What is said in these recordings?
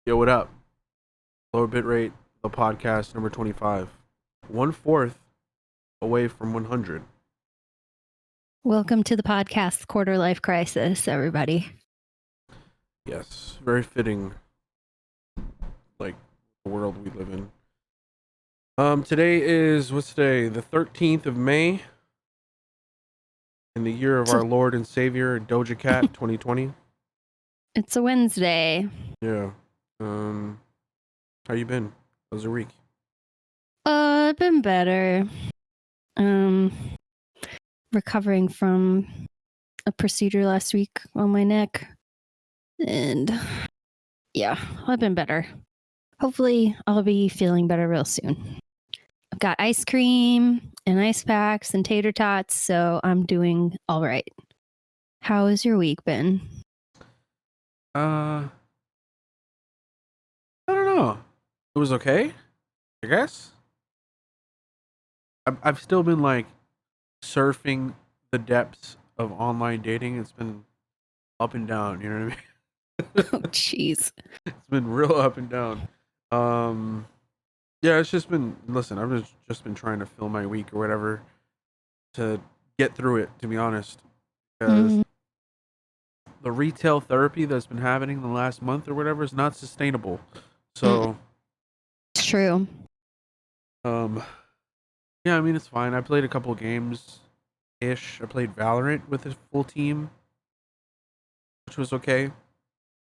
Yo, what up? LowerBitrate, the podcast number 25. 1/4 away from 100. Welcome to the podcast Quarter Life Crisis, everybody. Yes, very fitting, like, the world we live in. Today is, what's today? The 13th of May, in the year of our Lord and Savior, Doja Cat 2020. It's a Wednesday. Yeah. How you been? How's your week? I've been better. Recovering from a procedure last week on my neck. And yeah, I've been better. Hopefully I'll be feeling better real soon. I've got ice cream and ice packs and tater tots, so I'm doing all right. How has your week been? I don't know. It was okay, I guess. I've still been, like, surfing the depths of online dating. It's been up and down, you know what I mean? Oh, jeez. It's been real up and down. Yeah, it's just been, listen, I've just been trying to fill my week or whatever to get through it, to be honest. Because the retail therapy that's been happening the last month or whatever is not sustainable. So, It's true. yeah, I mean, it's fine. I played a couple games-ish. I played Valorant with a full team, which was okay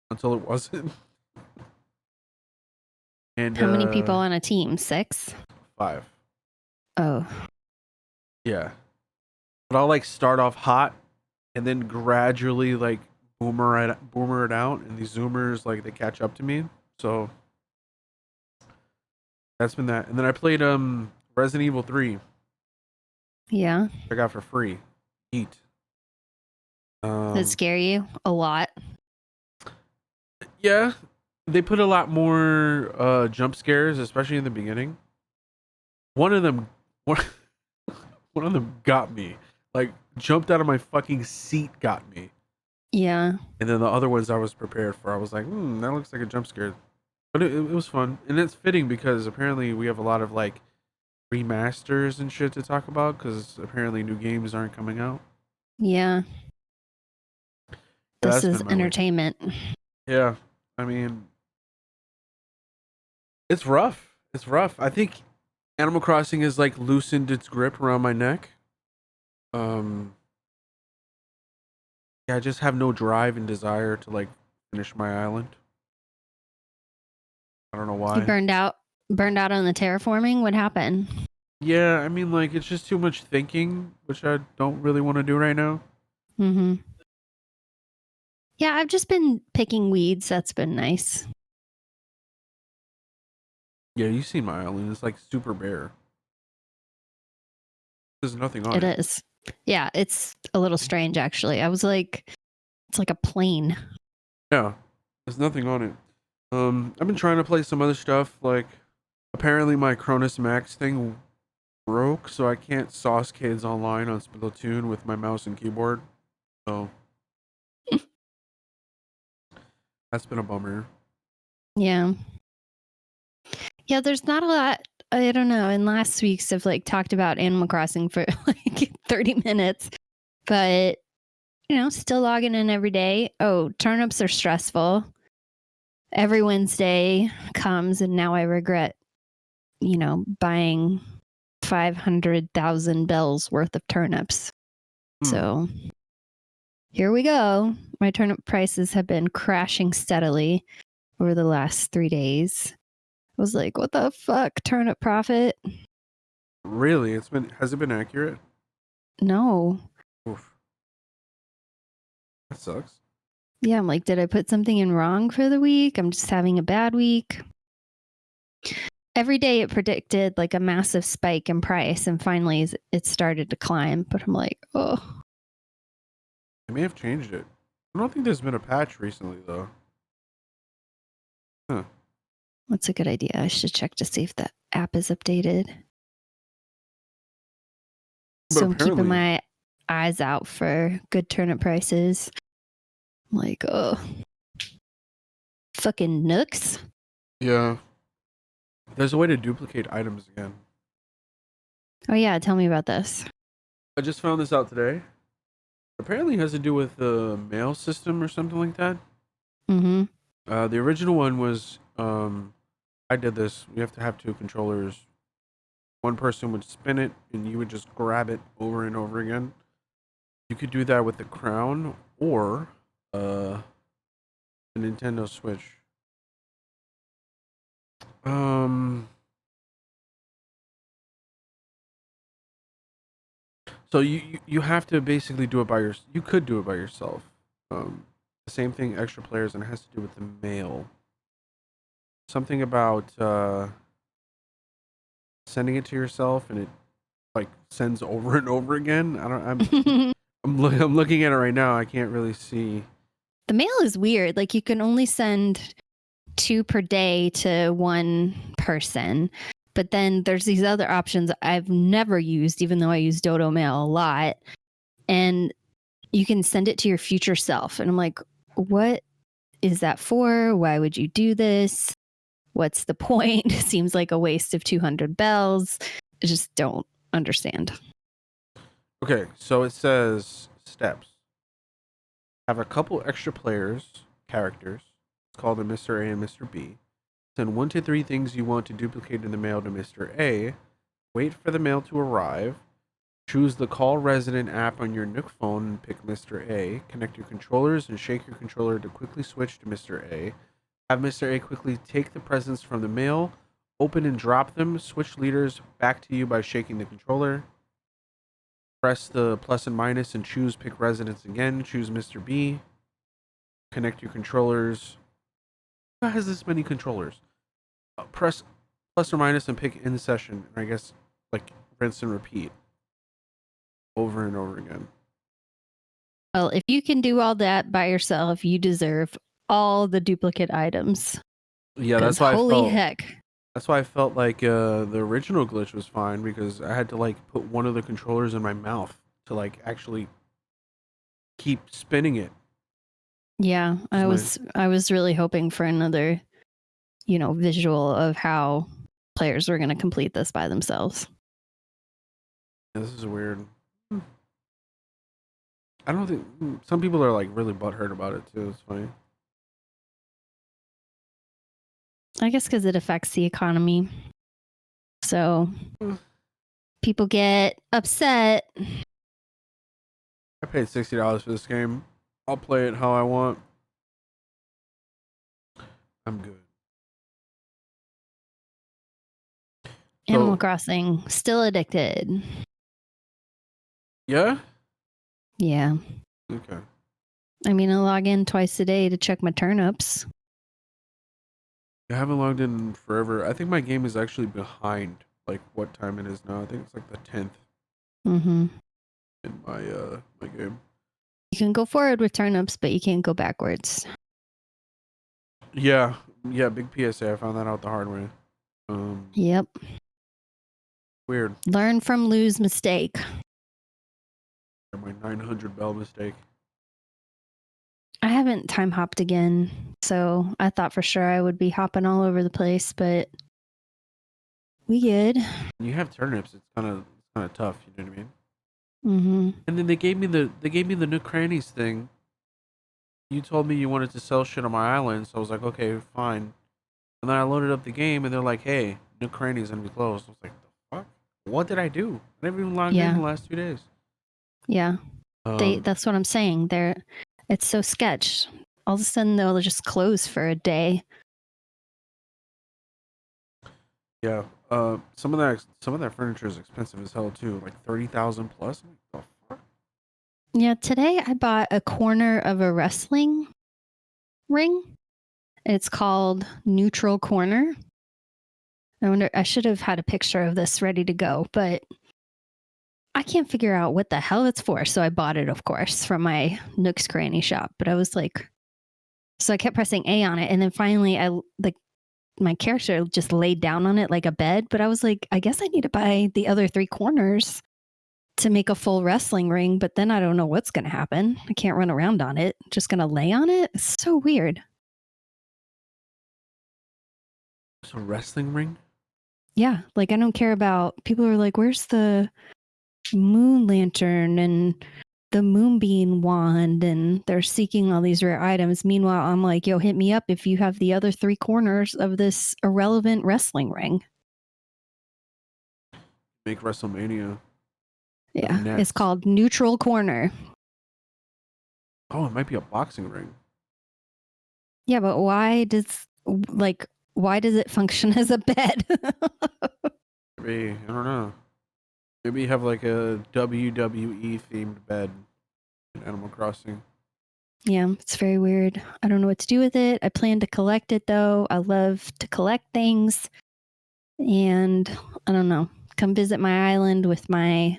until it wasn't. And How many people on a team? 6? 5. Oh. Yeah. But I'll, like, start off hot and then gradually, like, boomer it out, and these zoomers, like, they catch up to me. So that's been that. And then I played Resident Evil 3. Yeah. I got for free. Eat. Does it scare you a lot? Yeah. They put a lot more jump scares, especially in the beginning. One of them got me. Like, jumped out of my fucking seat, got me. Yeah. And then the other ones I was prepared for, I was like, that looks like a jump scare. But it was fun. And it's fitting because apparently we have a lot of, like, remasters and shit to talk about because apparently new games aren't coming out. Yeah. This is entertainment. Yeah. I mean, it's rough. It's rough. I think Animal Crossing has, like, loosened its grip around my neck. Yeah, I just have no drive and desire to, like, finish my island. I don't know why. You burned out on the terraforming? What happened? Yeah, I mean, like, it's just too much thinking, which I don't really want to do right now. Mm-hmm. Yeah, I've just been picking weeds. That's been nice. Yeah, you've seen my island. It's, like, super bare. There's nothing on it. It is. Yeah, it's a little strange, actually. I was like, it's like a plane. Yeah, there's nothing on it. I've been trying to play some other stuff. Like, apparently my Cronus Max thing broke, so I can't sauce kids online on Splatoon with my mouse and keyboard. So that's been a bummer. Yeah. Yeah, there's not a lot. I don't know. In last week's, I've, like, talked about Animal Crossing for like 30 minutes, but, still logging in every day. Oh, turnips are stressful. Every Wednesday comes, and now I regret, buying 500,000 bells worth of turnips. So here we go. My turnip prices have been crashing steadily over the last 3 days. I was like, what the fuck, turnip profit? Really? Has it been accurate? No. Oof. That sucks. Yeah, I'm like, did I put something in wrong for the week? I'm just having a bad week. Every day it predicted, like, a massive spike in price, and finally it started to climb. But I'm like, oh. They may have changed it. I don't think there's been a patch recently, though. Huh. That's a good idea. I should check to see if that app is updated. So I'm keeping my eyes out for good turnip prices. I'm like, oh. fucking nooks. Yeah. There's a way to duplicate items again. Oh yeah, tell me about this. I just found this out today. Apparently it has to do with the mail system or something like that. Mm-hmm. The original one was, I did this. We have to have two controllers. One person would spin it, and you would just grab it over and over again. You could do that with the Crown or the Nintendo Switch. So you have to basically do it by yourself. You could do it by yourself. The same thing, extra players, and it has to do with the mail. Something about sending it to yourself, and it like sends over and over again. I don't. I'm looking at it right now. I can't really see. The mail is weird. Like you can only send 2 per day to one person. But then there's these other options I've never used, even though I use Dodo Mail a lot. And you can send it to your future self. And I'm like, what is that for? Why would you do this? What's the point? Seems like a waste of 200 bells. I just don't understand. Okay, so it says steps. Have a couple extra characters. It's called a Mr. A and Mr. B. Send 1 to 3 things you want to duplicate in the mail to Mr. A. Wait for the mail to arrive. Choose the Call Resident app on your Nook phone and pick Mr. A. Connect your controllers and shake your controller to quickly switch to Mr. A. Have Mr. A quickly take the presents from the mail, open and drop them, switch leaders back to you by shaking the controller. Press the plus and minus and pick residents again. Choose Mr. B. Connect your controllers. Who has this many controllers? Press plus or minus and pick in session. I guess like rinse and repeat over and over again. Well, if you can do all that by yourself, you deserve all the duplicate items. Yeah, that's why holy heck. That's why I felt like the original glitch was fine, because I had to like put one of the controllers in my mouth to like actually keep spinning it. Yeah, I was really hoping for another, visual of how players were going to complete this by themselves. Yeah, this is weird. I don't think some people are like really butthurt about it too. It's funny. I guess because it affects the economy. So people get upset. I paid $60 for this game. I'll play it how I want. I'm good. Animal Crossing, still addicted. Yeah? Yeah. Okay. I mean, I log in twice a day to check my turnips. I haven't logged in forever. I think my game is actually behind like what time it is now. I think it's like the 10th. Mm-hmm. In my game. You can go forward with turnips, but you can't go backwards. Yeah, big PSA. I found that out the hard way. Yep. Weird. Learn from Lou's mistake. My 900 bell mistake. I haven't time hopped again, so I thought for sure I would be hopping all over the place, but we good. When you have turnips, it's kind of tough. You know what I mean? Mm-hmm. And then they gave me the Nook Crannies thing. You told me you wanted to sell shit on my island, so I was like, okay, fine. And then I loaded up the game, and they're like, hey, Nook Crannies gonna be closed. I was like, the fuck? What did I do? I never even logged in the last 2 days. Yeah. That's what I'm saying. It's so sketch. All of a sudden they'll just close for a day. Yeah. Some of that furniture is expensive as hell too, like 30,000 plus. What the fuck? Yeah, today I bought a corner of a wrestling ring. It's called Neutral Corner. I should have had a picture of this ready to go, but I can't figure out what the hell it's for. So I bought it, of course, from my Nook's Cranny shop. But I was like, so I kept pressing A on it. And then finally, my character just laid down on it like a bed. But I was like, I guess I need to buy the other 3 corners to make a full wrestling ring. But then I don't know what's going to happen. I can't run around on it. Just going to lay on it. It's so weird. It's a wrestling ring? Yeah, like I don't care about. People are like, "Where's the moon lantern and the moonbeam wand?" And they're seeking all these rare items. Meanwhile, I'm like, "Yo, hit me up if you have the other 3 corners of this irrelevant wrestling ring." Make WrestleMania. Yeah, Nets. it's called Neutral Corner. Oh, it might be a boxing ring. Yeah, but why does it function as a bed? Maybe, I don't know. Maybe you have like a WWE themed bed in Animal Crossing. Yeah, it's very weird. I don't know what to do with it. I plan to collect it though. I love to collect things. And I don't know. Come visit my island with my.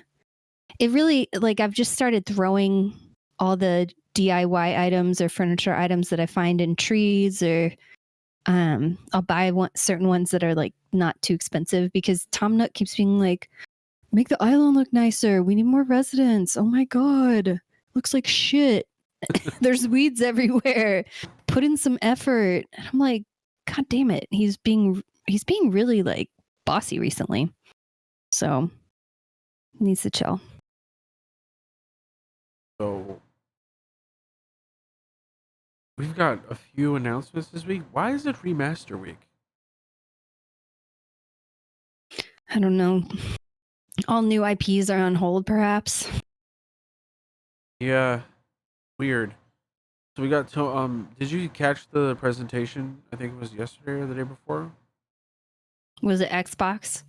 It really, like, I've just started throwing all the DIY items or furniture items that I find in trees, or I'll buy certain ones that are like not too expensive, because Tom Nook keeps being like, "Make the island look nicer. We need more residents. Oh my God. Looks like shit. There's weeds everywhere. Put in some effort." And I'm like, God damn it. He's being really like bossy recently. So needs to chill. So we've got a few announcements this week. Why is it remaster week? I don't know. All new IPs are on hold, perhaps. Yeah, weird. So we got to did you catch the presentation? I think it was yesterday or the day before. Was it Xbox?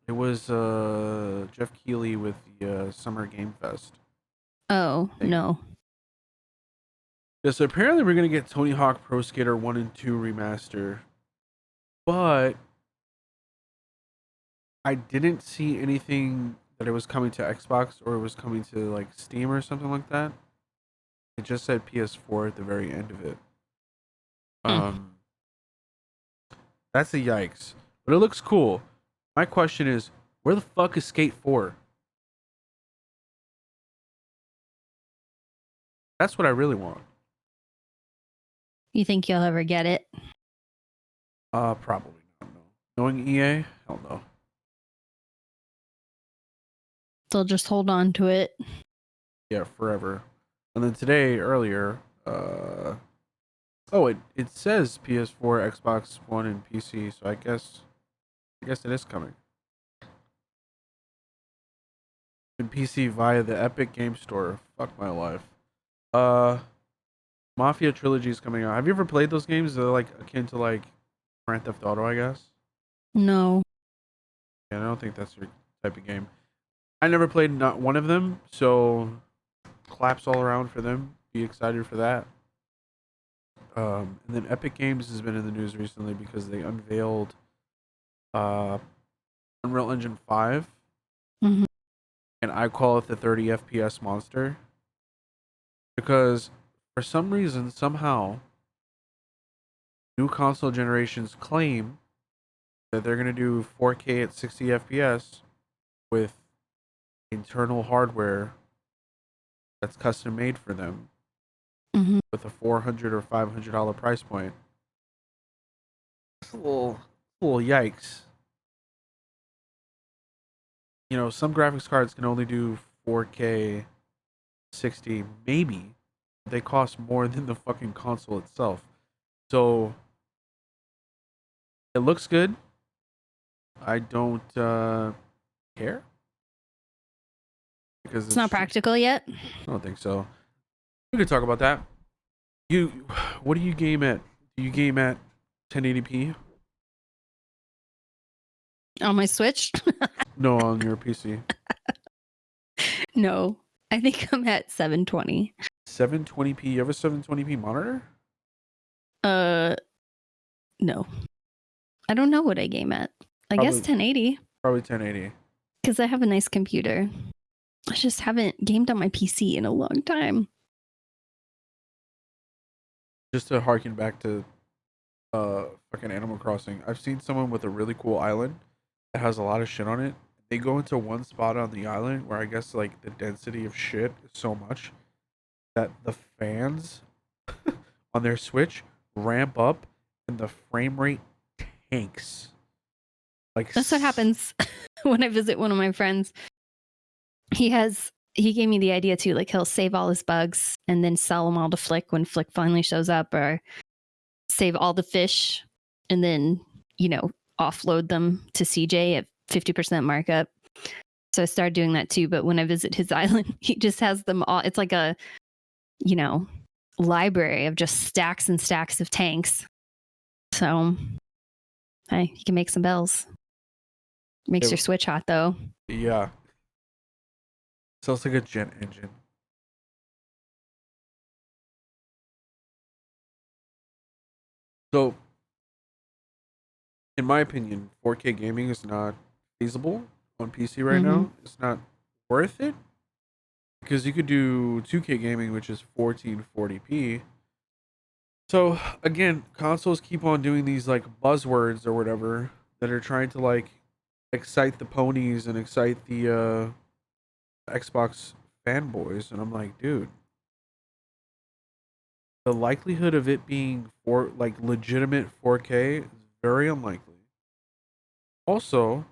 It was Jeff Keighley with the Summer Game Fest. Oh, no. Yeah, so apparently we're gonna get Tony Hawk Pro Skater 1 and 2 remaster. But I didn't see anything that it was coming to Xbox or it was coming to like Steam or something like that. It just said PS4 at the very end of it. That's a yikes. But it looks cool. My question is, where the fuck is Skate 4? That's what I really want. You think you'll ever get it? Probably not. No. Knowing EA, hell no. They'll just hold on to it. Yeah, forever. And then today, earlier, it says PS4, Xbox One, and PC. So I guess it is coming. And PC via the Epic Game Store. Fuck my life. Mafia Trilogy is coming out. Have you ever played those games? They're like akin to like Grand Theft Auto, I guess. No. Yeah, I don't think that's your type of game. I never played not one of them, so claps all around for them. Be excited for that. And then Epic Games has been in the news recently because they unveiled Unreal Engine 5. Mm-hmm. And I call it the 30 FPS monster. Because for some reason, somehow, new console generations claim that they're going to do 4K at 60 FPS with internal hardware that's custom made for them, with a $400 or $500 price point. It's a little yikes. You know, some graphics cards can only do 4K 60, maybe. They cost more than the fucking console itself. So it looks good. I don't care. Because It's not practical yet. I don't think so. We could talk about that. What do you game at? Do you game at 1080p? On my Switch? No, on your PC. No. I think I'm at 720. 720p? You have a 720p monitor? No. I don't know what I game at. I guess 1080. Probably 1080. Because I have a nice computer. I just haven't gamed on my PC in a long time. Just to harken back to fucking Animal Crossing, I've seen someone with a really cool island that has a lot of shit on it. They go into one spot on the island where I guess like the density of shit is so much that the fans on their Switch ramp up and the frame rate tanks. Like That's what happens when I visit one of my friends. He gave me the idea too. Like he'll save all his bugs and then sell them all to Flick when Flick finally shows up, or save all the fish and then, offload them to CJ at 50% markup. So I started doing that too. But when I visit his island, he just has them all. It's like a, library of just stacks and stacks of tanks. So, hey, you can make some bells. Makes your Switch hot though. Yeah. Sounds like a jet engine. So, in my opinion, 4K gaming is not feasible on PC right now. It's not worth it because you could do 2K gaming, which is 1440p. So again, consoles keep on doing these like buzzwords or whatever that are trying to like excite the ponies and excite the Xbox fanboys, and I'm like, dude, the likelihood of it being legitimate 4K is very unlikely. Also,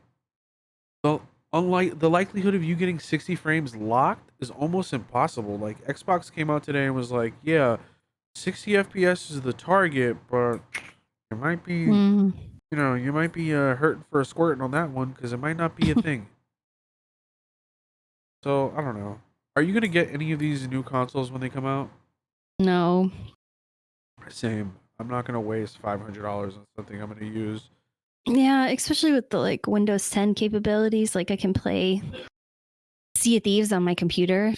the likelihood of you getting 60 frames locked is almost impossible. Like Xbox came out today and was like, yeah, 60 FPS is the target, but it might be, you might be hurting for a squirting on that one because it might not be a thing. So I don't know. Are you gonna get any of these new consoles when they come out? No. Same. I'm not gonna waste $500 on something I'm gonna use. Yeah, especially with the like Windows 10 capabilities. Like I can play Sea of Thieves on my computer.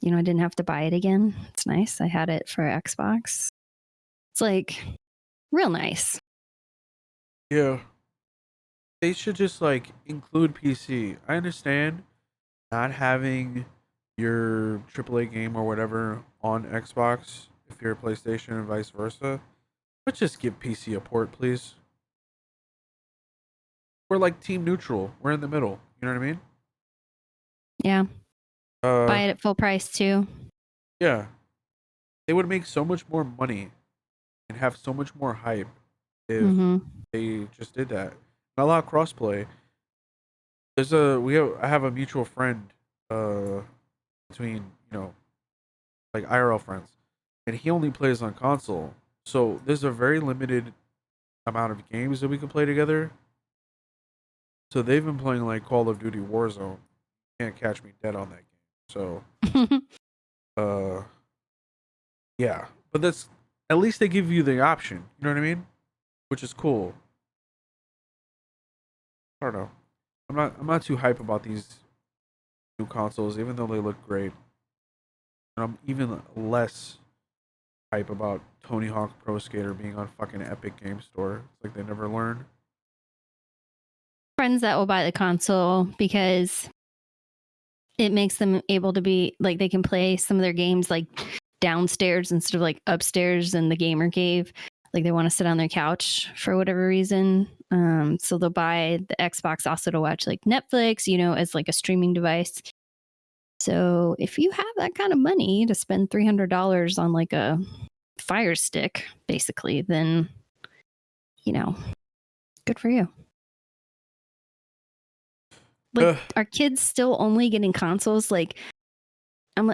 I didn't have to buy it again. It's nice. I had it for Xbox. It's like real nice. Yeah. They should just like include PC. I understand not having your AAA game or whatever on Xbox if you're a PlayStation and vice versa. But just give PC a port, please. We're like team neutral. We're in the middle. You know what I mean? Yeah. Buy it at full price too. Yeah. They would make so much more money and have so much more hype if they just did that. Not a lot of crossplay. I have a mutual friend between, like IRL friends, and he only plays on console. So there's a very limited amount of games that we can play together. So they've been playing like Call of Duty Warzone. Can't catch me dead on that game. So yeah. But that's at least they give you the option. You know what I mean? Which is cool. I don't know. I'm not too hype about these new consoles, even though they look great. And I'm even less hype about Tony Hawk Pro Skater being on fucking Epic Game Store. It's like they never learn. Friends that will buy the console because it makes them able to be like they can play some of their games like downstairs instead of like upstairs in the gamer cave. Like they want to sit on their couch for whatever reason. So they'll buy the Xbox also to watch like Netflix, as like a streaming device. So if you have that kind of money to spend $300 on like a Fire Stick, basically, then, good for you. Like, are kids still only getting consoles? Like, I'm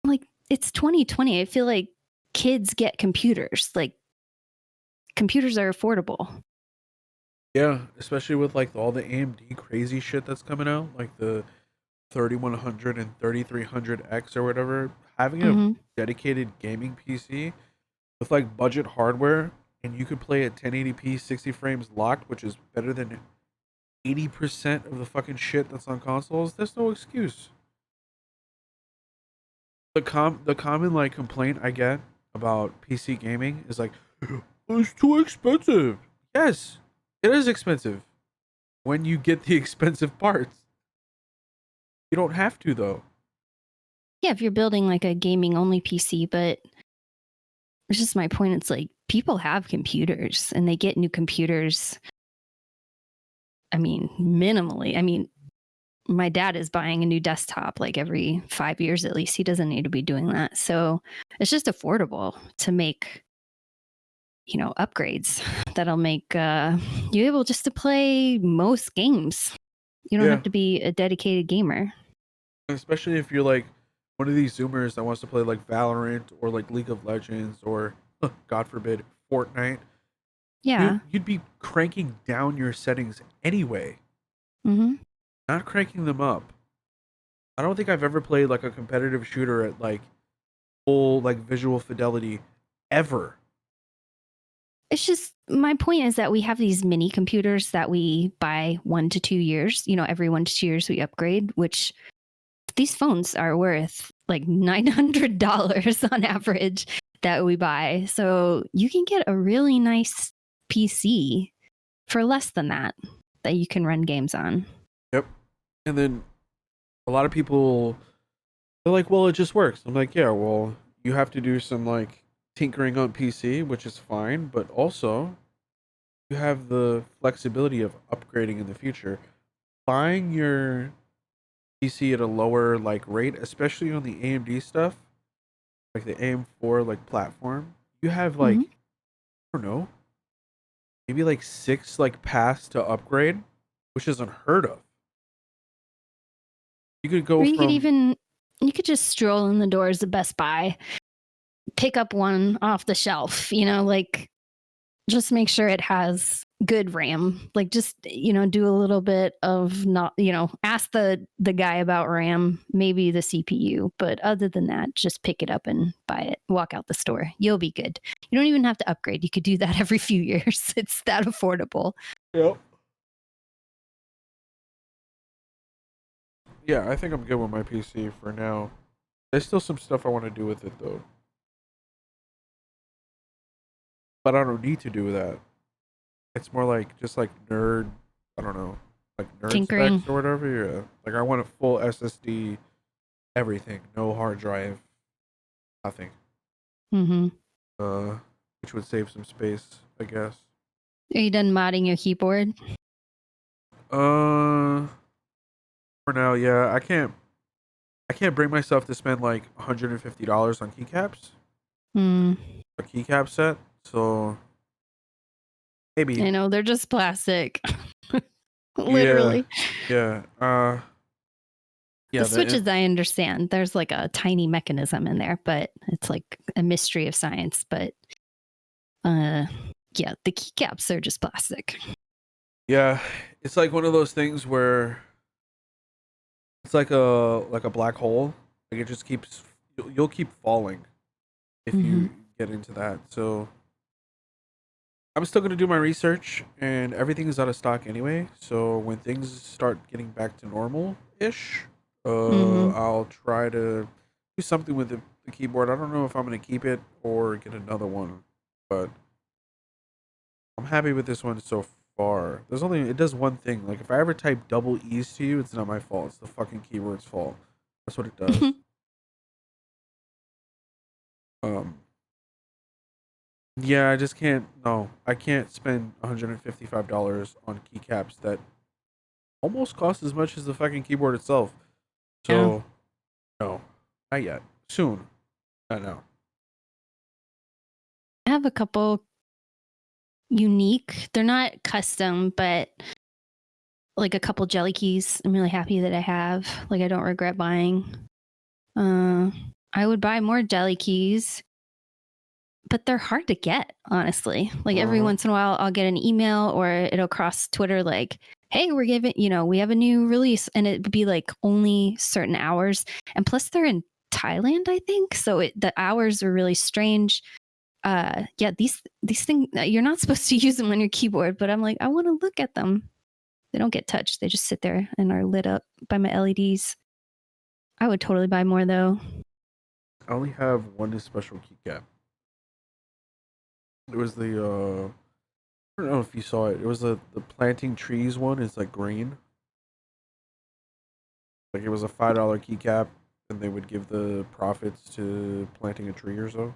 like, it's 2020. I feel like kids get computers. Like, computers are affordable. Yeah, especially with like all the AMD crazy shit that's coming out, like the 3100 and 3300X or whatever. Having a dedicated gaming PC with like budget hardware, and you could play at 1080p 60 frames locked, which is better than 80% of the fucking shit that's on consoles. There's no excuse. The common like complaint I get about PC gaming is like, it's too expensive. Yes, it is expensive when you get the expensive parts. You don't have to though. Yeah, if you're building like a gaming only PC, but it's just my point. It's like people have computers and they get new computers. I mean, minimally. I mean, my dad is buying a new desktop like every 5 years at least. He doesn't need to be doing that. So it's just affordable to make, upgrades that'll make you able just to play most games. You don't have to be a dedicated gamer. Especially if you're like one of these Zoomers that wants to play like Valorant or like League of Legends or, God forbid, Fortnite. Yeah. You'd be cranking down your settings anyway, Mm-hmm. not cranking them up. I don't think I've ever played like a competitive shooter at like full like visual fidelity ever. It's just my point is that we have these mini computers that we buy 1 to 2 years. Every 1 to 2 years we upgrade, which these phones are worth like $900 on average that we buy. So you can get a really nice PC for less than that you can run games on. Yep. And then a lot of people, they're like, well, it just works. I'm like, yeah, well, you have to do some like tinkering on PC, which is fine, but also you have the flexibility of upgrading in the future. Buying your PC at a lower like rate, especially on the AMD stuff, like the AM4 like platform, you have like, I don't know, maybe like 6 like paths to upgrade, which is unheard of. You could go You could just stroll in the doors of Best Buy, pick up one off the shelf, like just make sure it has good RAM. Like just, do a little bit of not, ask the guy about RAM, maybe the CPU, but other than that, just pick it up and buy it, walk out the store. You'll be good. You don't even have to upgrade. You could do that every few years. It's that affordable. Yep. Yeah, I think I'm good with my PC for now. There's still some stuff I want to do with it though. But I don't need to do that. It's more like just like nerd, I don't know, like nerd Tinkering. specs or whatever. Yeah. Like I want a full SSD, everything, no hard drive, nothing. Mm-hmm. Which would save some space, I guess. Are you done modding your keyboard? For now, yeah. I can't bring myself to spend like $150 on keycaps. A keycap set, so maybe. I know, they're just plastic. Literally. Yeah. The switches, I understand. There's like a tiny mechanism in there, but it's like a mystery of science. But yeah, the keycaps are just plastic. Yeah, it's like one of those things where it's like a black hole. Like it just keeps you'll keep falling if you get into that. So I'm still gonna do my research, and everything is out of stock anyway. So when things start getting back to normal ish, I'll try to do something with the keyboard. I don't know if I'm gonna keep it or get another one, but I'm happy with this one so far. It does one thing. Like if I ever type double E's to you, it's not my fault. It's the fucking keyboard's fault. That's what it does. Yeah, I just can't. No, I can't spend $155 on keycaps that almost cost as much as the fucking keyboard itself. So, no, not yet. Soon, not now. I have a couple unique. They're not custom, but like a couple jelly keys. I'm really happy that I have. Like I don't regret buying. I would buy more jelly keys, but they're hard to get, honestly. Like every once in a while I'll get an email or it'll cross Twitter like, hey, we're giving, we have a new release, and it'd be like only certain hours. And plus they're in Thailand, I think. So the hours are really strange. Yeah, these things, you're not supposed to use them on your keyboard, but I'm like, I want to look at them. They don't get touched. They just sit there and are lit up by my LEDs. I would totally buy more though. I only have one special keycap. It was the I don't know if you saw it. It was the planting trees one. It's like green. Like it was a $5 keycap, and they would give the profits to planting a tree or so.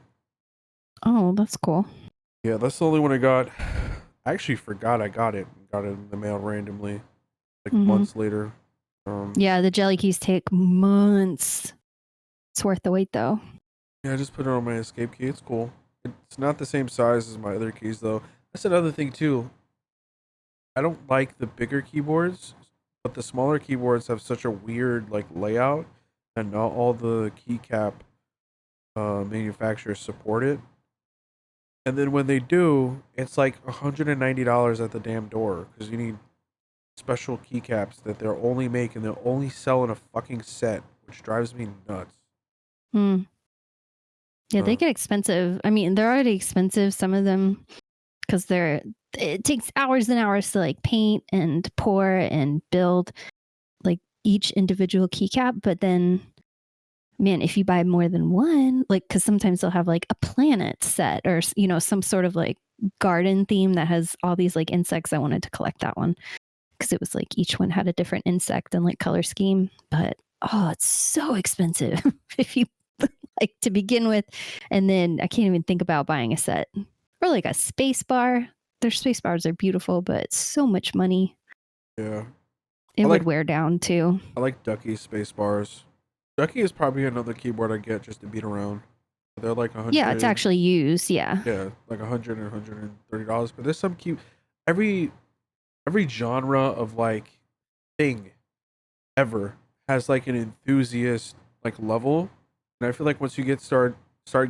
Oh, that's cool. Yeah, that's the only one I got. I actually forgot I got it. Got it in the mail randomly, like months later. Yeah, the jelly keys take months. It's worth the wait, though. Yeah, I just put it on my escape key. It's cool. It's not the same size as my other keys, though. That's another thing too. I don't like the bigger keyboards, but the smaller keyboards have such a weird like layout, and not all the keycap manufacturers support it. And then when they do, it's like $190 at the damn door because you need special keycaps that they're only making. They'll only sell in a fucking set, which drives me nuts. Hmm. Yeah, they Uh, get expensive. I mean, they're already expensive, some of them, because it takes hours and hours to like paint and pour and build like each individual keycap. But then, man, if you buy more than one, like, because sometimes they'll have like a planet set or, some sort of like garden theme that has all these like insects. I wanted to collect that one because it was like each one had a different insect and like color scheme. But oh, it's so expensive if you like to begin with. And then I can't even think about buying a set or like a space bar. Their space bars are beautiful, but so much money. yeah, It I would like wear down too. I like Ducky's space bars. Ducky is probably another keyboard I get just to beat around. They're like a Yeah, it's hundred, actually used. Yeah. yeah, like $130. But there's some cute. Every every genre of like thing ever has like an enthusiast like level, and I feel like once you start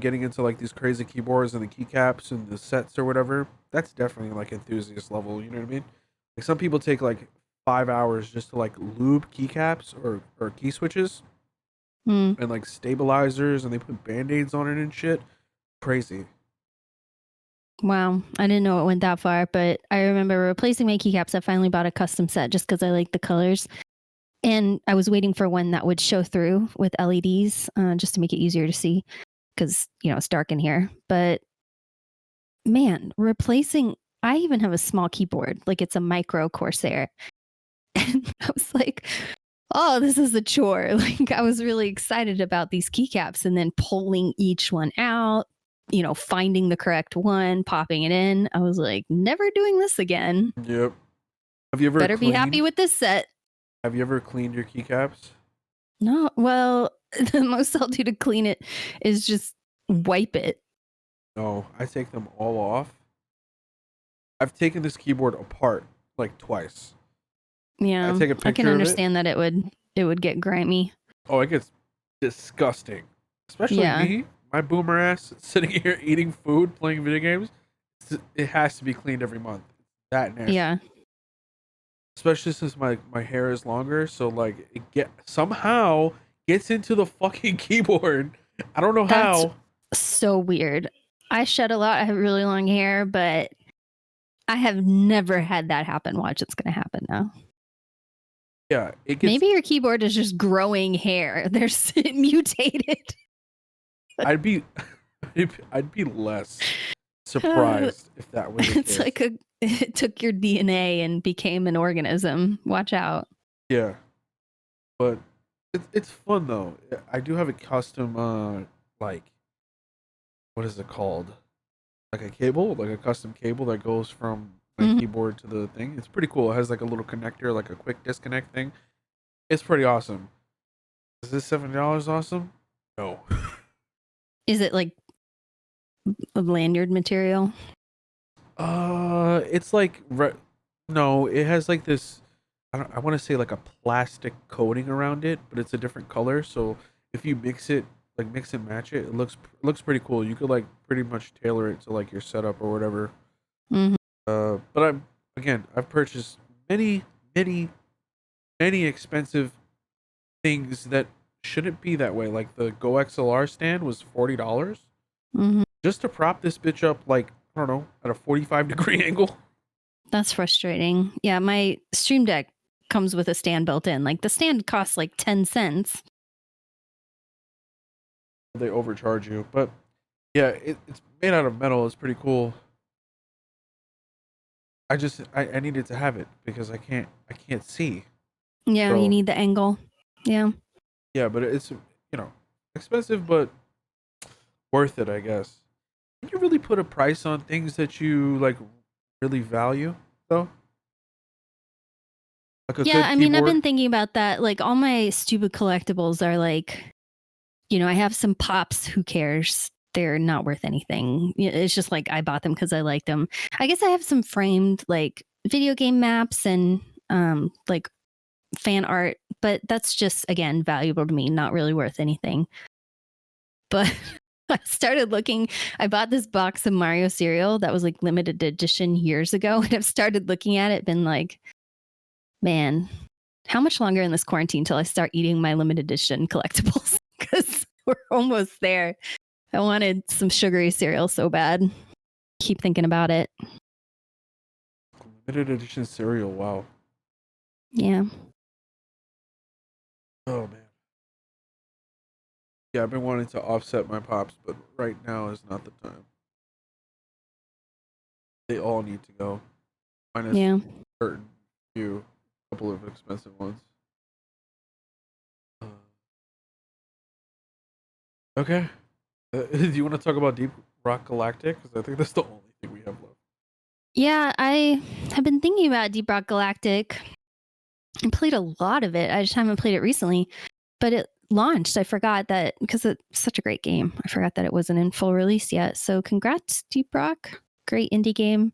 getting into like these crazy keyboards and the keycaps and the sets or whatever, that's definitely like enthusiast level. You know what I mean? Like some people take like 5 hours just to like lube keycaps or key switches Mm. and like stabilizers, and they put band-aids on it and shit. Crazy. Wow. I didn't know it went that far, but I remember replacing my keycaps. I finally bought a custom set just because I like the colors. And I was waiting for one that would show through with LEDs just to make it easier to see because, it's dark in here. But man, I even have a small keyboard, like it's a micro Corsair. And I was like, oh, this is a chore. Like I was really excited about these keycaps and then pulling each one out, finding the correct one, popping it in. I was like, never doing this again. Yep. Have you ever Better be happy cleaned? with this set. Have you ever cleaned your keycaps? No, well, the most I'll do to clean it is just wipe it. No, I take them all off. I've taken this keyboard apart like twice. I Yeah, take a I can picture of it. understand that it would get grimy. Oh, it gets disgusting. Especially Yeah, me, my boomer ass sitting here eating food, playing video games. It has to be cleaned every month. That nasty. yeah. Especially since my hair is longer, so like it somehow gets into the fucking keyboard. I don't know That's how. so weird. I shed a lot. I have really long hair, but I have never had that happen. Watch, it's going to happen now. Yeah, it gets. Maybe your keyboard is just growing hair. There's it mutated. I'd be, I'd be less surprised if that was the It's case. like it took your DNA and became an organism. Watch out. Yeah, but it's fun though. I do have a custom like what is it called? Like a cable, like a custom cable that goes from my Mhm. keyboard to the thing. It's pretty cool. It has like a little connector, like a quick disconnect thing. It's pretty awesome. Is this $7 awesome? No. Is it like a lanyard material? It's like no, it has like this. I want to say like a plastic coating around it, but it's a different color. So if you mix and match it, it looks pretty cool. You could like pretty much tailor it to like your setup or whatever. Hmm. But I've purchased many, many, many expensive things that shouldn't be that way. Like the Go XLR stand was $40 Hmm. just to prop this bitch up, like I don't know, at a 45-degree angle. That's frustrating. Yeah, my Stream Deck comes with a stand built in. Like the stand costs like 10 cents. They overcharge you, but yeah, it's made out of metal. It's pretty cool. I needed to have it because I can't see. Yeah, you So need the angle. Yeah. yeah, but it's expensive, but worth it, I guess. Can you really put a price on things that you like really value though? Like a Yeah, good I mean, I've keyboard. been thinking about that. Like all my stupid collectibles are like, I have some pops, who cares? they're not worth anything. It's just like I bought them because I liked them. I guess I have some framed like video game maps and like fan art, but that's just again valuable to me, not really worth anything. But I started looking. I bought this box of Mario cereal that was like limited edition years ago, and I've started looking at it, been like, man, how much longer in this quarantine till I start eating my limited edition collectibles? Because we're almost there. I wanted some sugary cereal so bad. Keep thinking about it. Limited edition cereal. Wow. Yeah. Oh man. Yeah, I've been wanting to offset my pops, but right now is not the time. They all need to go. Minus certain few, couple of expensive ones. Okay. Do you want to talk about Deep Rock Galactic? Because I think that's the only thing we have left. Yeah, I have been thinking about Deep Rock Galactic. I played a lot of it. I just haven't played it recently. But it launched. I forgot that because it's such a great game. I forgot that it wasn't in full release yet. So congrats, Deep Rock. Great indie game.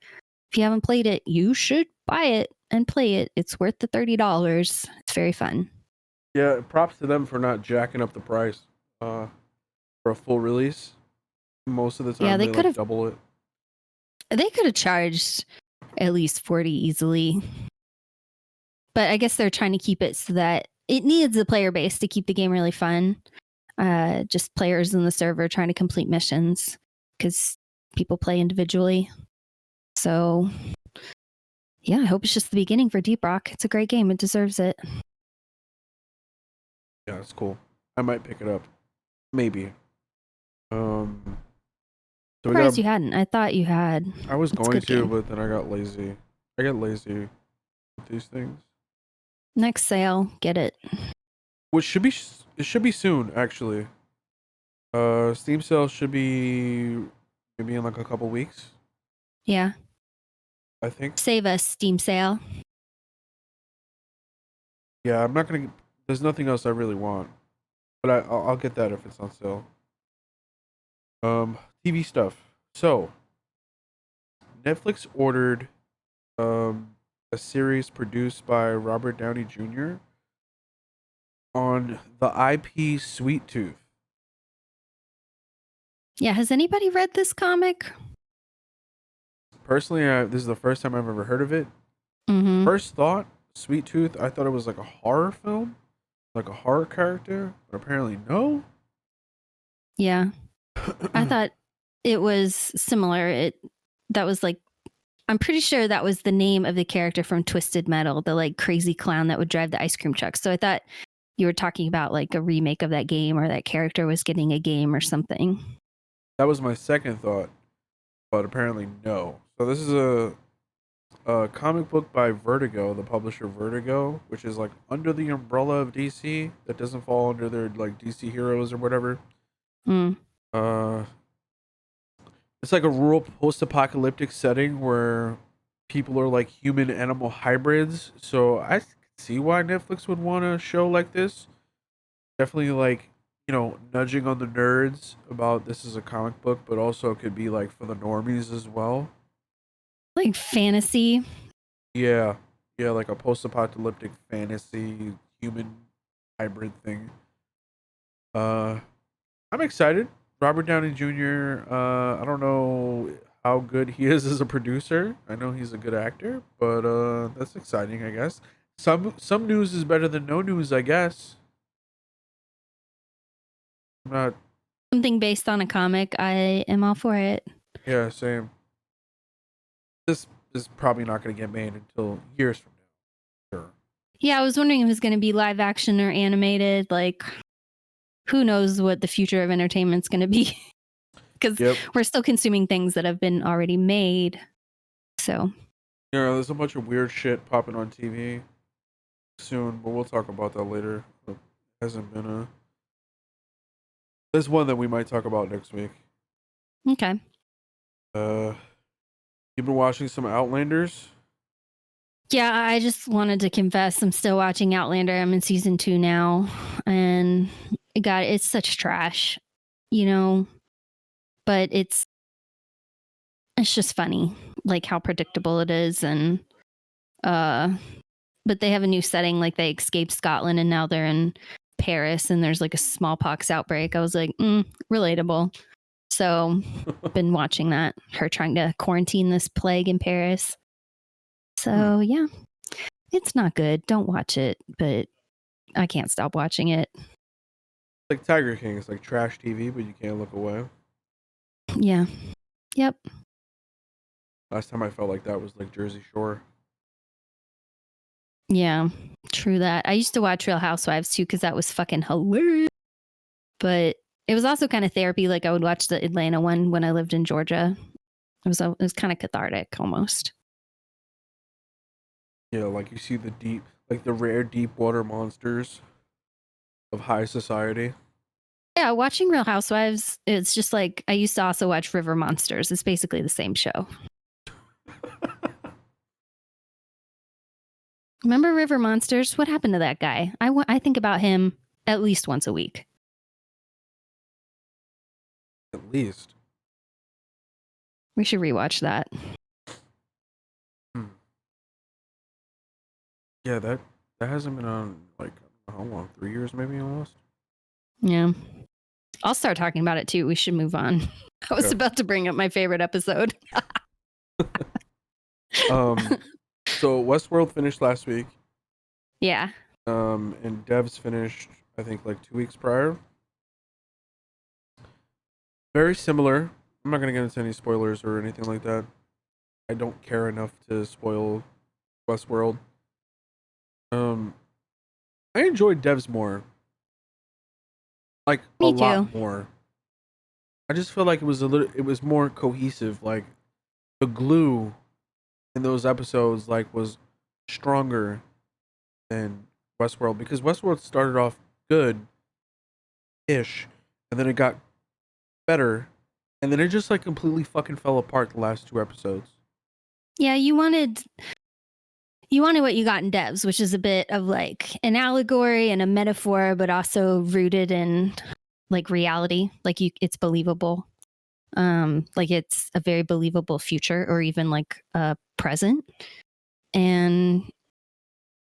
If you haven't played it, you should buy it and play it. It's worth the $30. It's very fun. Yeah, props to them for not jacking up the price for a full release. Most of the time, they could have double it. They could have charged at least $40 easily. But I guess they're trying to keep it so that it needs a player base to keep the game really fun. Just players in the server trying to complete missions because people play individually. So, yeah, I hope it's just the beginning for Deep Rock. It's a great game. It deserves it. Yeah, it's cool. I might pick it up. Maybe. So Surprised you hadn't. I thought you had. I was going to, but then I got lazy. I get lazy with these things. Next sale, get it. Which should be soon, actually. Steam sale should be maybe in like a couple weeks. Yeah. I think. Save us, Steam sale. Yeah, I'm not gonna. There's nothing else I really want, but I'll get that if it's on sale. TV stuff. So, Netflix ordered a series produced by Robert Downey Jr. on the IP Sweet Tooth. Yeah, has anybody read this comic? Personally, this is the first time I've ever heard of it. Mm-hmm. First thought, Sweet Tooth, I thought it was like a horror film, like a horror character, but apparently no. Yeah. I thought it was similar. That was like, I'm pretty sure that was the name of the character from Twisted Metal, the like crazy clown that would drive the ice cream truck. So I thought you were talking about like a remake of that game, or that character was getting a game or something. That was my second thought, but apparently no. So this is a comic book by Vertigo, the publisher Vertigo, which is like under the umbrella of DC, that doesn't fall under their like DC Heroes or whatever. It's like a rural post-apocalyptic setting where people are like human animal hybrids. So I see why Netflix would want a show like this. Definitely like, nudging on the nerds about this is a comic book, but also it could be like for the normies as well. Like fantasy. Yeah, like a post-apocalyptic fantasy human hybrid thing. I'm excited. Robert Downey Jr. I don't know how good he is as a producer. I know he's a good actor, but that's exciting, I guess. Some news is better than no news, I guess. Something based on a comic, I am all for it. Yeah, same. This is probably not going to get made until years from now. Sure. Yeah, I was wondering if it was going to be live action or animated. Like, who knows what the future of entertainment's going to be? Because we're still consuming things that have been already made. So. Yeah, there's a bunch of weird shit popping on TV soon, but we'll talk about that later. It hasn't been There's one that we might talk about next week. Okay. You've been watching some Outlanders? Yeah, I just wanted to confess I'm still watching Outlander. I'm in season 2 now, and God, it's such trash. but it's just funny, like how predictable it is. And but they have a new setting, like they escaped Scotland and now they're in Paris and there's like a smallpox outbreak. I was like, relatable. So been watching that, her trying to quarantine this plague in Paris. So yeah, it's not good. Don't watch it, but I can't stop watching it. Like Tiger King, it's like trash TV, but you can't look away. Yeah. Yep. Last time I felt like that was like Jersey Shore. Yeah, true that. I used to watch Real Housewives too because that was fucking hilarious. But it was also kind of therapy. Like I would watch the Atlanta one when I lived in Georgia. It was kind of cathartic almost. Yeah, like you see the rare deep water monsters of high society. Yeah, watching Real Housewives, it's just like I used to also watch River Monsters. It's basically the same show. Remember River Monsters? What happened to that guy? I think about him at least once a week. At least. We should rewatch that. Yeah, that hasn't been on like how long? 3 years maybe almost. Yeah. I'll start talking about it too. We should move on. I was about to bring up my favorite episode. So Westworld finished last week. Yeah. And Devs finished I think like 2 weeks prior. Very similar. I'm not gonna get into any spoilers or anything like that. I don't care enough to spoil Westworld. I enjoyed Devs more. Like Me a lot too. more. I just feel like it was more cohesive. Like the glue in those episodes like was stronger than Westworld because Westworld started off good ish and then it got better and then it just like completely fucking fell apart the last 2 episodes. Yeah, you wanted what you got in Devs, which is a bit of like an allegory and a metaphor, but also rooted in like reality. Like it's believable. Like it's a very believable future or even like a present. And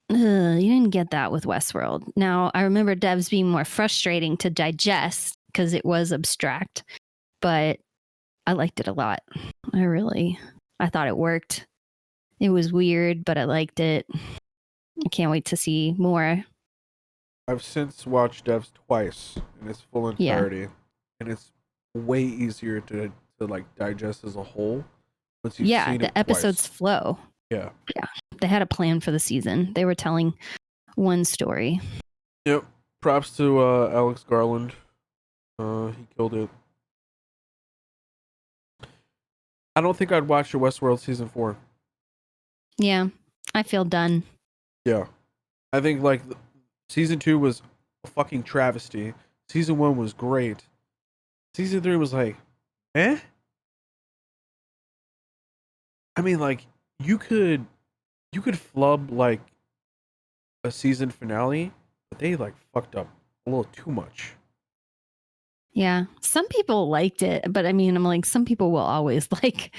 you didn't get that with Westworld. Now, I remember Devs being more frustrating to digest because it was abstract, but I liked it a lot. I thought it worked. It was weird, but I liked it. I can't wait to see more. I've since watched Devs twice in its full entirety and it's way easier to like digest as a whole once you've seen the it episodes twice. flow. Yeah. They had a plan for the season. They were telling one story. Yep. Props to Alex Garland. He killed it. I don't think I'd watch the Westworld season 4. Yeah, I feel done. Yeah. I think like season 2 was a fucking travesty. Season 1 was great. Season 3 was like, eh? I mean like you could flub like a season finale, but they like fucked up a little too much. Yeah, some people liked it, but I mean, I'm like, some people will always like,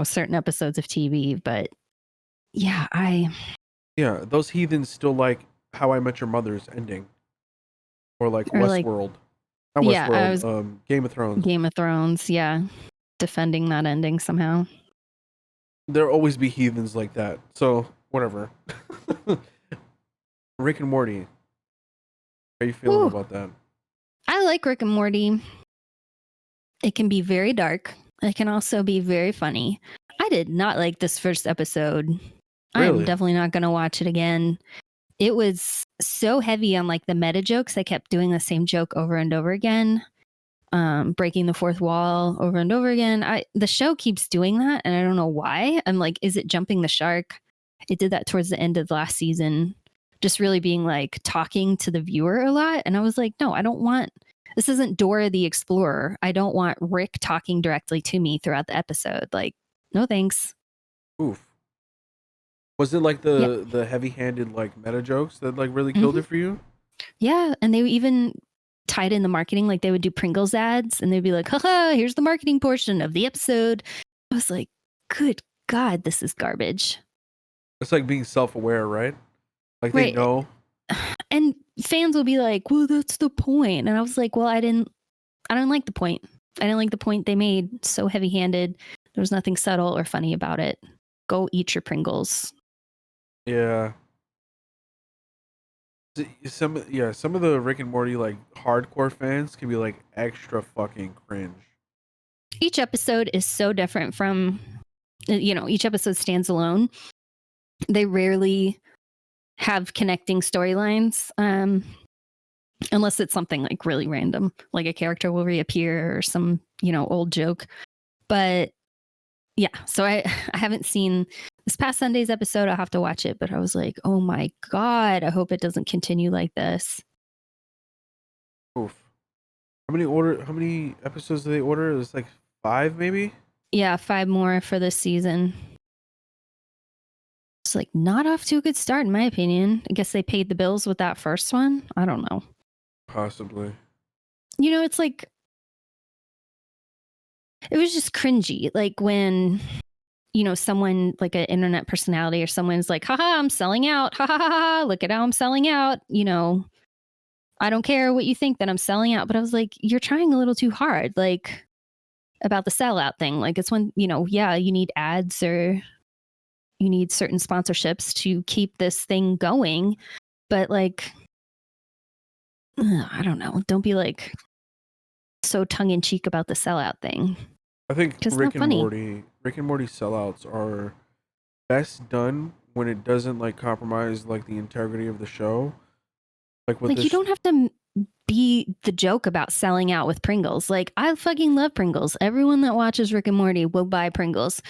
certain episodes of TV, but yeah, those heathens still like How I Met Your Mother's ending, or like Westworld, not Westworld, Game of Thrones. Game of Thrones, yeah, defending that ending somehow. There'll always be heathens like that, so whatever. Rick and Morty, how are you feeling about that? I like Rick and Morty. It can be very dark. It can also be very funny. I did not like this first episode. Really? I'm definitely not going to watch it again. It was so heavy on like the meta jokes. I kept doing the same joke over and over again, breaking the fourth wall over and over again. The show keeps doing that, and I don't know why. I'm like, is it jumping the shark? It did that towards the end of last season, just really being like talking to the viewer a lot. And I was like, no, I don't want. This isn't Dora the Explorer. I don't want Rick talking directly to me throughout the episode. Like, no thanks. Oof. Was it like the heavy-handed like meta jokes that like really killed it for you? Yeah, and they even tied in the marketing. Like they would do Pringles ads and they'd be like, haha, here's the marketing portion of the episode. I was like, good God, this is garbage. It's like being self-aware, right? Like they Right. know. And fans will be like, well, that's the point. And I was like, well, I don't like the point. I didn't like the point they made. So heavy-handed. There was nothing subtle or funny about it. Go eat your Pringles. Yeah. Some of the Rick and Morty like hardcore fans can be like extra fucking cringe. Each episode is so different from, each episode stands alone. They rarely have connecting storylines, unless it's something like really random, like a character will reappear or some, old joke. But yeah, so I haven't seen this past Sunday's episode. I'll have to watch it, but I was like, oh my God, I hope it doesn't continue like this. Oof. How many episodes do they order? It's like 5 maybe? Yeah, 5 more for this season. It's like not off to a good start, in my opinion. I guess they paid the bills with that first one. I don't know. Possibly. It's like, it was just cringy. Like when, someone like an internet personality or someone's like, haha, I'm selling out. Ha ha ha ha. Look at how I'm selling out. I don't care what you think that I'm selling out. But I was like, you're trying a little too hard. Like about the sellout thing. Like it's when, yeah, you need ads or you need certain sponsorships to keep this thing going. But like, I don't know. Don't be like so tongue in cheek about the sellout thing. I think Rick and Morty sellouts are best done when it doesn't like compromise like the integrity of the show. Like you don't have to be the joke about selling out with Pringles. Like I fucking love Pringles. Everyone that watches Rick and Morty will buy Pringles.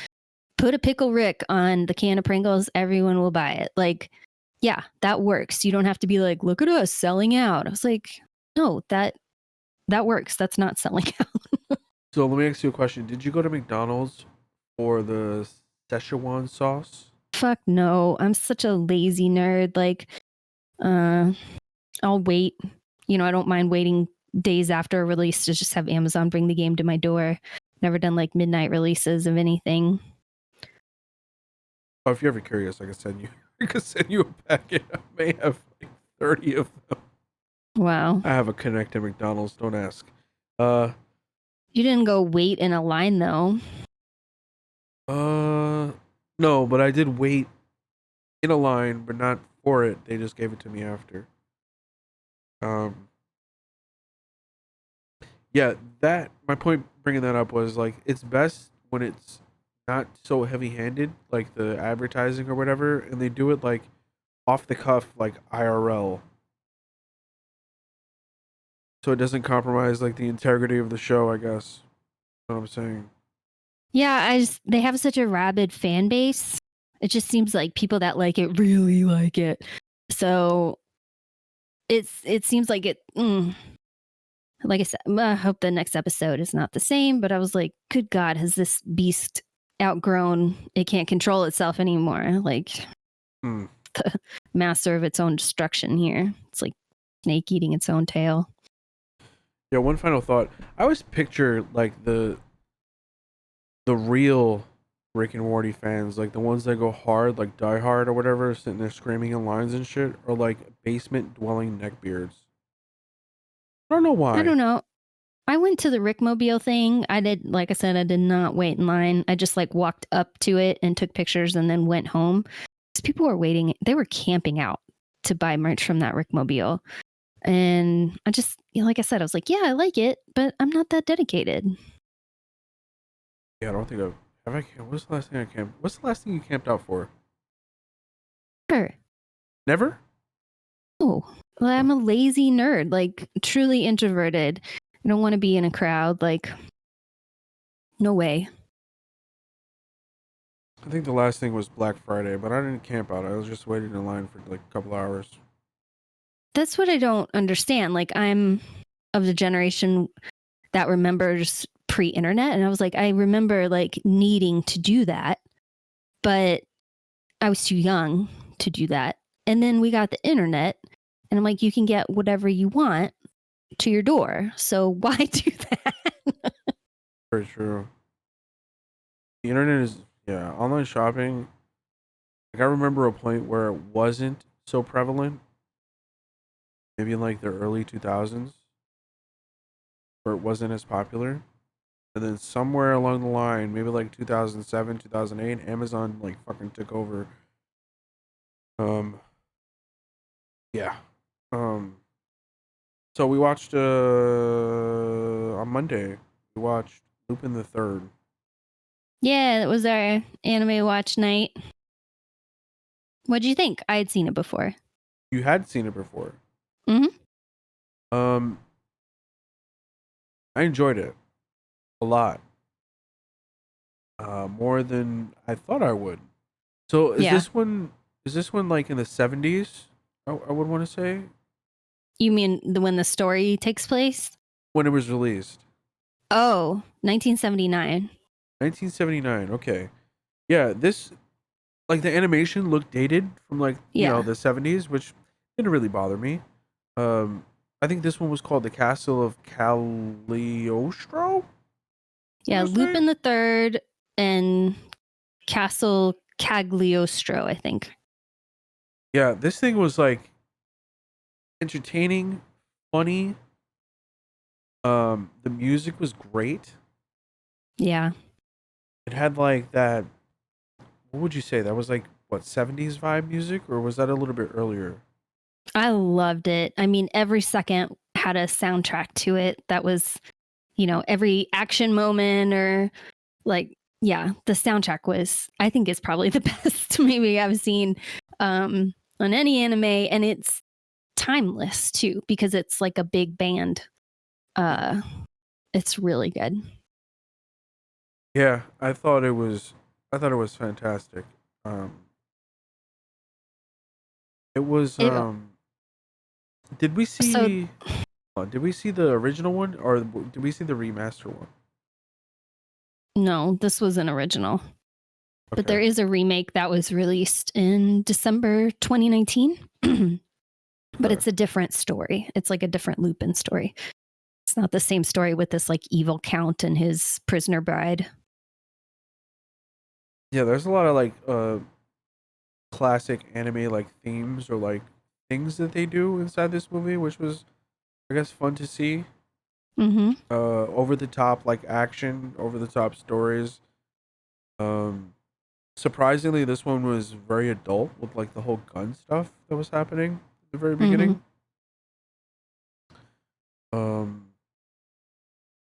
Put a pickle Rick on the can of Pringles, everyone will buy it. Like, yeah, that works. You don't have to be like, look at us selling out. I was like, no, that works. That's not selling out. So let me ask you a question. Did you go to McDonald's for the Szechuan sauce? Fuck no. I'm such a lazy nerd. Like, I'll wait. I don't mind waiting days after a release to just have Amazon bring the game to my door. Never done like midnight releases of anything. Oh, if you're ever curious, I could send you a packet. I may have like 30 of them. Wow. I have a connect to McDonald's. Don't ask. You didn't go wait in a line though. No, but I did wait in a line, but not for it. They just gave it to me after. Yeah, my point bringing that up was like it's best when it's not so heavy-handed, like the advertising or whatever, and they do it like off the cuff, like IRL, so it doesn't compromise like the integrity of the show. I guess that's what I'm saying. Yeah, they have such a rabid fan base. It just seems like people that like it really like it. So it seems like it. Like I said, I hope the next episode is not the same. But I was like, good God, has this beast outgrown? It can't control itself anymore. Like the master of its own destruction here. It's like snake eating its own tail. Yeah. One final thought. I always picture like the real Rick and Morty fans, like the ones that go hard, like Die Hard or whatever, sitting there screaming in lines and shit, or like basement dwelling neckbeards. I don't know why. I don't know. I went to the Rickmobile thing. I did, like I said, I did not wait in line. I just like walked up to it and took pictures and then went home. Because people were waiting. They were camping out to buy merch from that Rickmobile. And I just, like I said, I was like, yeah, I like it, but I'm not that dedicated. Yeah, I don't think have I? What's the last thing I camped? What's the last thing you camped out for? Sure. Never? Oh, well, I'm a lazy nerd, like truly introverted. I don't want to be in a crowd. Like, no way. I think the last thing was Black Friday, but I didn't camp out. I was just waiting in line for like a couple hours. That's what I don't understand. Like, I'm of the generation that remembers pre-internet, and I was like, I remember like needing to do that, but I was too young to do that. And then we got the internet, and I'm like, you can get whatever you want to your door. So why do that? Very true. The internet is, yeah, online shopping. Like I remember a point where it wasn't so prevalent, maybe in like the early 2000s, where it wasn't as popular. And then somewhere along the line, maybe like 2007, 2008, Amazon like fucking took over. Um, yeah. Um, so we watched on Monday. We watched Lupin the Third. Yeah, that was our anime watch night. What'd you think? I had seen it before. You had seen it before. Mm-hmm. I enjoyed it a lot. More than I thought I would. So is Yeah. this one? Is this one like in the 70s? I would want to say You mean when the story takes place? when it was released. Oh, 1979. 1979. Okay. Yeah, this like the animation looked dated from like Yeah. the 70s, which didn't really bother me. I think this one was called the Castle of Cagliostro. Yeah, Wanna say? Lupin the Third and Castle Cagliostro, I think. Yeah, this thing was like entertaining, funny. The music was great. Yeah. It had like that. What would you say? That was like what 70s vibe music, or was that a little bit earlier? I loved it. I mean, every second had a soundtrack to it that was, every action moment or like, yeah, the soundtrack was, I think, is probably the best maybe I've seen on any anime. And it's timeless too, because it's like a big band. It's really good. Yeah, I thought it was. I thought it was fantastic. Um, it was. It, Did we so see? Did we see the original one, or did we see the remaster one? no, this was an original. But there Okay. is a remake that was released in December 2019. But it's a different story. It's like a different Lupin story. It's not the same story with this like evil count and his prisoner bride. Yeah, there's a lot of like classic anime like themes or like things that they do inside this movie, which was I guess fun to see. Mm-hmm. Over the top like action, over the top stories. Um, Surprisingly, this one was very adult with like the whole gun stuff that was happening at the very Mm-hmm. beginning. Um,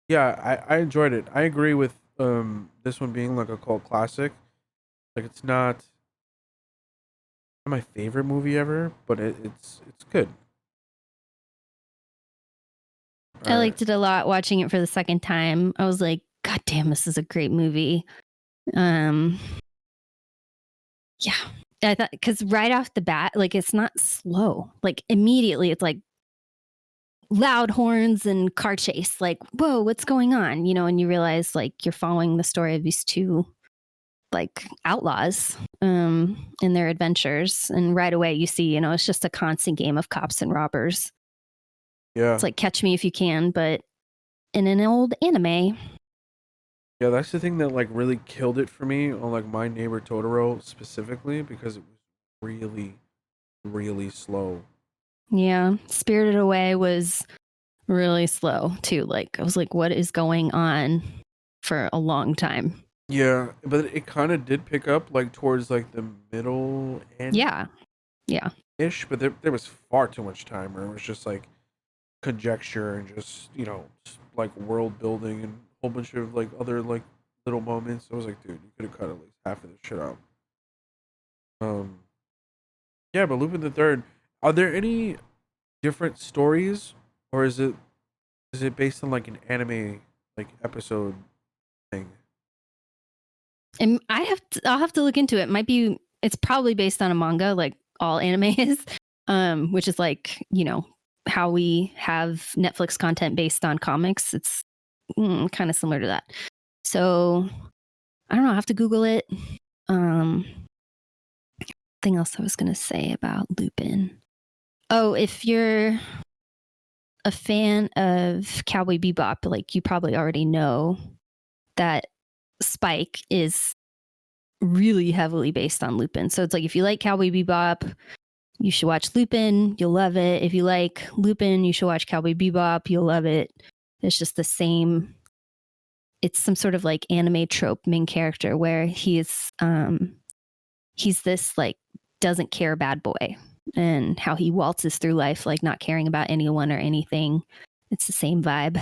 yeah, I enjoyed it. I agree with this one being like a cult classic. Like it's not my favorite movie ever, but it's good. All I right. liked it a lot watching it for the second time. I was like, God damn, this is a great movie. Yeah. I thought because right off the bat, like it's not slow. Like immediately it's like loud horns and car chase. Like, whoa, what's going on? And you realize like you're following the story of these two like outlaws in their adventures. And right away you see, it's just a constant game of cops and robbers. Yeah. It's like catch me if you can, but in an old anime. Yeah, that's the thing that like really killed it for me on like My Neighbor Totoro specifically because it was really, really slow. Yeah. Spirited Away was really slow too. Like I was like, what is going on for a long time? Yeah, but it kind of did pick up like towards like the middle end Yeah. Yeah. ish, but there was far too much time where it was just like conjecture and just like world building and a whole bunch of like other like little moments. I was like, dude, you could have cut at least half of this shit out. Um, yeah, but Lupin the Third. Are there any different stories, or is it based on like an anime like episode thing? And I'll have to look into it. It's probably based on a manga, like all anime is, which is like, how we have Netflix content based on comics. It's kind of similar to that. So I don't know. I have to Google it. Um, thing else I was going to say about Lupin. Oh, if you're a fan of Cowboy Bebop, like you probably already know that Spike is really heavily based on Lupin. So it's like if you like Cowboy Bebop, you should watch Lupin. You'll love it. If you like Lupin, you should watch Cowboy Bebop. You'll love it. It's just the same. It's some sort of like anime trope main character where he's this like doesn't care bad boy, and how he waltzes through life like not caring about anyone or anything. It's the same vibe.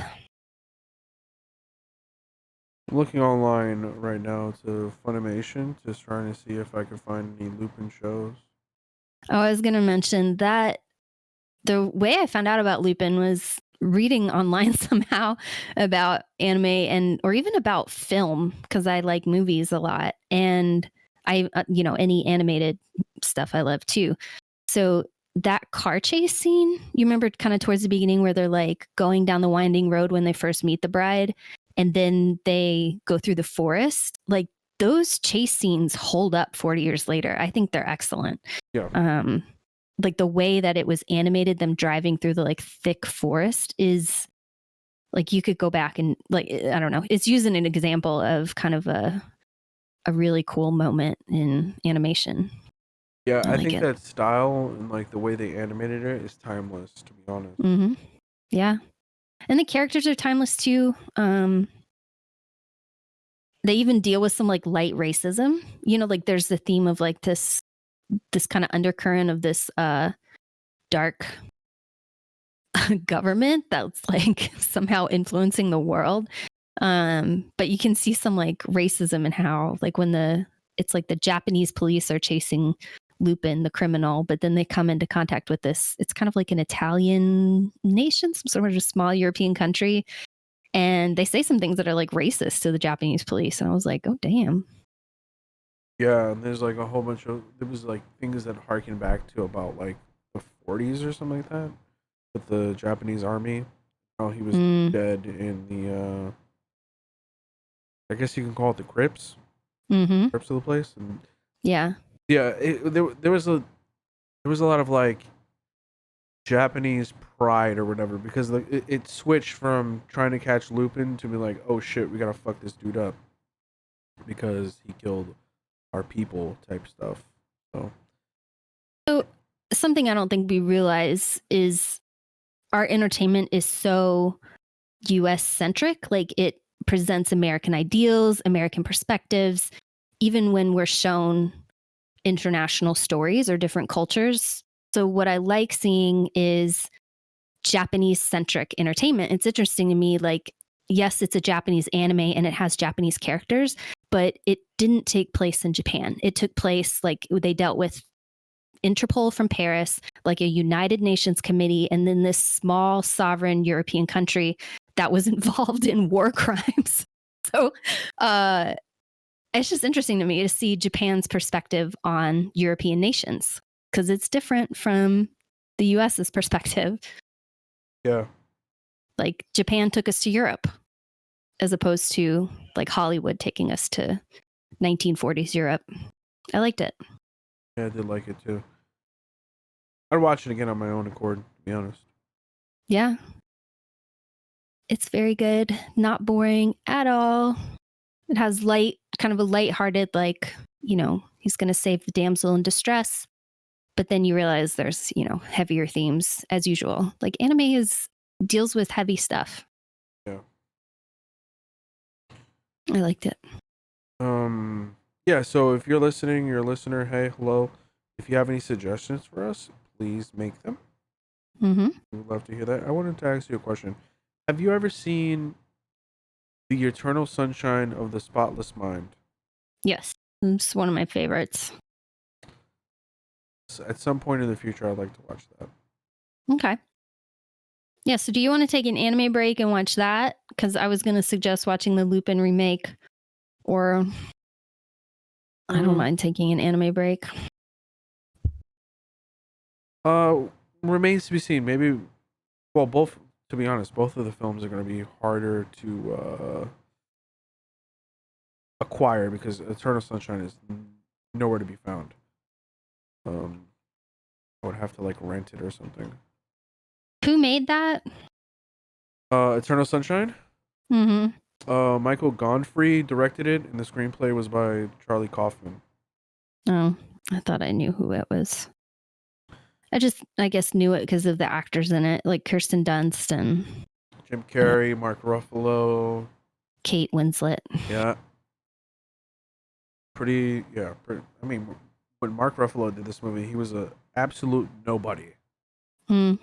I'm looking online right now to Funimation, just trying to see if I can find any Lupin shows. Oh, I was going to mention that the way I found out about Lupin was reading online somehow about anime or even about film, because I like movies a lot, and I any animated stuff I love too. So that car chase scene, you remember kind of towards the beginning where they're like going down the winding road when they first meet the bride, and then they go through the forest. Like those chase scenes hold up 40 years later. I think they're excellent. Yeah. Like the way that it was animated, them driving through the like thick forest is like you could go back and like, I don't know. It's using an example of kind of a really cool moment in animation. Yeah, I like think it. that style and like the way they animated it is timeless, to be honest. Mm-hmm. Yeah. And the characters are timeless too. They even deal with some like light racism. Like there's the theme of like this kind of undercurrent of this dark government that's like somehow influencing the world. But you can see some like racism in how like when it's like the Japanese police are chasing Lupin, the criminal, but then they come into contact with this. It's kind of like an Italian nation, some sort of a small European country. And they say some things that are like racist to the Japanese police. And I was like, oh, damn. Yeah, and there's like a whole bunch of there was like things that harken back to about like the 40s or something like that with the Japanese army. How he was dead in the I guess you can call it the crypts. Mm-hmm. Crypts of the place. And yeah. Yeah, there was a lot of like Japanese pride or whatever, because it switched from trying to catch Lupin to be like, oh shit, we gotta fuck this dude up because he killed our people type stuff. So something I don't think we realize is our entertainment is so US centric. Like it presents American ideals, American perspectives, even when we're shown international stories or different cultures. So what I like seeing is Japanese centric entertainment. It's interesting to me, like, yes, it's a Japanese anime and it has Japanese characters, but it didn't take place in Japan. It took place like they dealt with Interpol from Paris, like a United Nations committee, and then this small sovereign European country that was involved in war crimes. So it's just interesting to me to see Japan's perspective on European nations, because it's different from the US's perspective. Yeah. Like Japan took us to Europe as opposed to like Hollywood taking us to 1940s Europe. I liked it. Yeah, I did like it too. I'd watch it again on my own accord, to be honest. Yeah. It's very good. Not boring at all. It has kind of a lighthearted, like, he's going to save the damsel in distress. But then you realize there's, heavier themes as usual. Like anime deals with heavy stuff. Yeah. I liked it. Yeah, so if you're listening, you're a listener, hey, hello. If you have any suggestions for us, please make them. Mm-hmm. We would love to hear that. I wanted to ask you a question. Have you ever seen The Eternal Sunshine of the Spotless Mind? Yes. It's one of my favorites. At some point in the future, I'd like to watch that. Okay. Yeah, so do you want to take an anime break and watch that? Because I was going to suggest watching the Lupin remake, or I don't mind taking an anime break. Remains to be seen. Maybe, well, both, to be honest, both of the films are going to be harder to acquire because Eternal Sunshine is nowhere to be found. I would have to like rent it or something. Who made that? Eternal Sunshine. Mm-hmm. Michael Gondry directed it, and the screenplay was by Charlie Kaufman. Oh, I thought I knew who it was. I guess knew it because of the actors in it, like Kirsten Dunst and Jim Carrey, Mark Ruffalo, Kate Winslet. yeah. Pretty. I mean, when Mark Ruffalo did this movie, he was a absolute nobody. Hmm.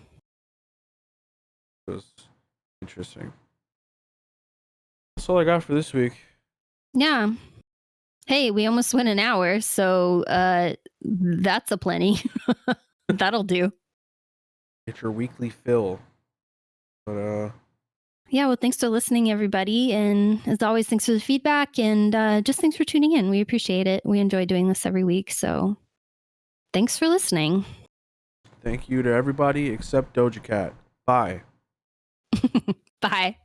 It was interesting. That's all I got for this week. Yeah. Hey, we almost went an hour, so that's a plenty. That'll do. Get your weekly fill. But yeah, well, thanks for listening, everybody. And as always, thanks for the feedback and just thanks for tuning in. We appreciate it. We enjoy doing this every week. So thanks for listening. Thank you to everybody except Doja Cat. Bye. Bye.